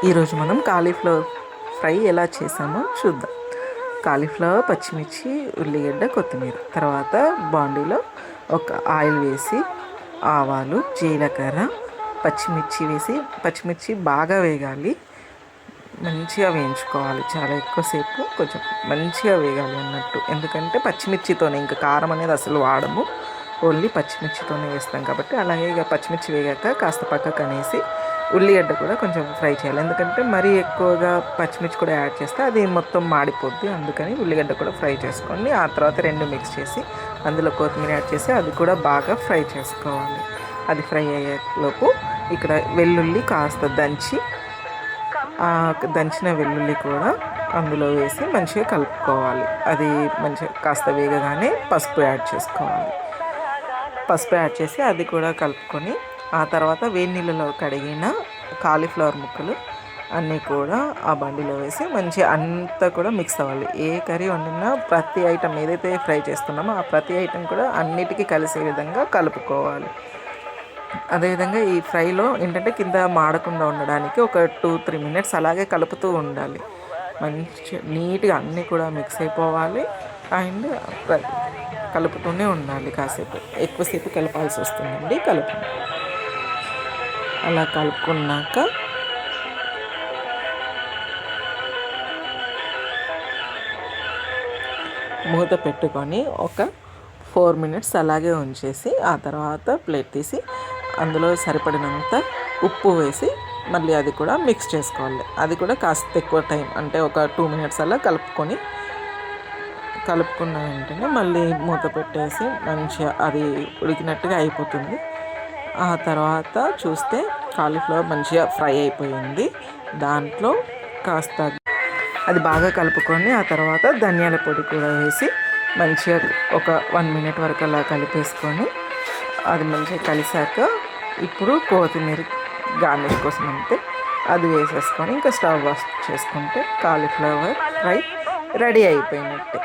ఈరోజు మనం cauliflower fry ఎలా చేసామో చూద్దాం. కాలీఫ్లవర్, పచ్చిమిర్చి, ఉల్లిగడ్డ, కొత్తిమీర, తర్వాత బాండీలో ఒక ఆయిల్ వేసి ఆవాలు, జీలకర్ర, పచ్చిమిర్చి వేసి పచ్చిమిర్చి బాగా వేగాలి, మంచిగా వేయించుకోవాలి. చాలా ఎక్కువసేపు కొంచెం మంచిగా వేగాలి అన్నట్టు. ఎందుకంటే పచ్చిమిర్చితోనే, ఇంకా కారం అనేది అసలు వాడము, ఓన్లీ పచ్చిమిర్చితోనే వేస్తాం కాబట్టి. అలాగే ఇక పచ్చిమిర్చి వేగాక కాస్త పక్కకు అనేసి ఉల్లిగడ్డ కూడా కొంచెం ఫ్రై చేయాలి. ఎందుకంటే మరీ ఎక్కువగా పచ్చిమిర్చి కూడా యాడ్ చేస్తే అది మొత్తం మాడిపోద్ది. అందుకని ఉల్లిగడ్డ కూడా ఫ్రై చేసుకొని ఆ తర్వాత రెండు మిక్స్ చేసి అందులో కొత్తిమీర యాడ్ చేసి అది కూడా బాగా ఫ్రై చేసుకోవాలి. అది ఫ్రై అయ్యేలోపు ఇక్కడ వెల్లుల్లి కాస్త దంచిన వెల్లుల్లి కూడా అందులో వేసి మంచిగా కలుపుకోవాలి. అది మంచిగా కాస్త వేగగానే పసుపు యాడ్ చేసుకోవాలి. పసుపు యాడ్ చేసి అది కూడా కలుపుకొని ఆ తర్వాత వేడి నీళ్ళలో కడిగిన కాలీఫ్లవర్ ముక్కలు అన్నీ కూడా ఆ బండిలో వేసి మంచిగా అంతా కూడా మిక్స్ అవ్వాలి. ఏ కర్రీ వండినా ప్రతి ఐటెం ఏదైతే ఫ్రై చేస్తున్నామో ఆ ప్రతి ఐటెం కూడా అన్నిటికీ కలిసే విధంగా కలుపుకోవాలి. అదేవిధంగా ఈ ఫ్రైలో ఏంటంటే కింద మాడకుండా ఉండడానికి ఒక 2-3 మినిట్స్ అలాగే కలుపుతూ ఉండాలి. మంచి నీట్గా అన్నీ కూడా మిక్స్ అయిపోవాలి. అండ్ కలుపుతూనే ఉండాలి. కాసేపు ఎక్కువసేపు కలపాల్సి వస్తుందండి. అలా కలుపుకున్నాక మూత పెట్టుకొని ఒక 4 మినిట్స్ అలాగే ఉంచేసి ఆ తర్వాత ప్లేట్ తీసి అందులో సరిపడినంత ఉప్పు వేసి మళ్ళీ అది కూడా మిక్స్ చేసుకోవాలి. అది కూడా కాస్త ఎక్కువ టైం, అంటే ఒక 2 మినిట్స్ అలా కలుపుకున్న వెంటనే మళ్ళీ మూత పెట్టేసి మంచిగా అది ఉడికినట్టుగా అయిపోతుంది. ఆ తర్వాత చూస్తే కాలీఫ్లవర్ మంచిగా ఫ్రై అయిపోయింది. దాంట్లో కాస్త అది బాగా కలుపుకొని ఆ తర్వాత ధనియాల పొడి కూడా వేసి మంచిగా ఒక 1 మినిట్ వరకు అలా కలిపేసుకొని అది మంచిగా కలిసాక ఇప్పుడు కొత్తిమీర గార్నిష్ కోసం అంతే అది వేసేసుకొని ఇంకా స్టవ్ ఆఫ్ చేసుకుంటే కాలీఫ్లవర్ ఫ్రై రెడీ అయిపోయినట్టే.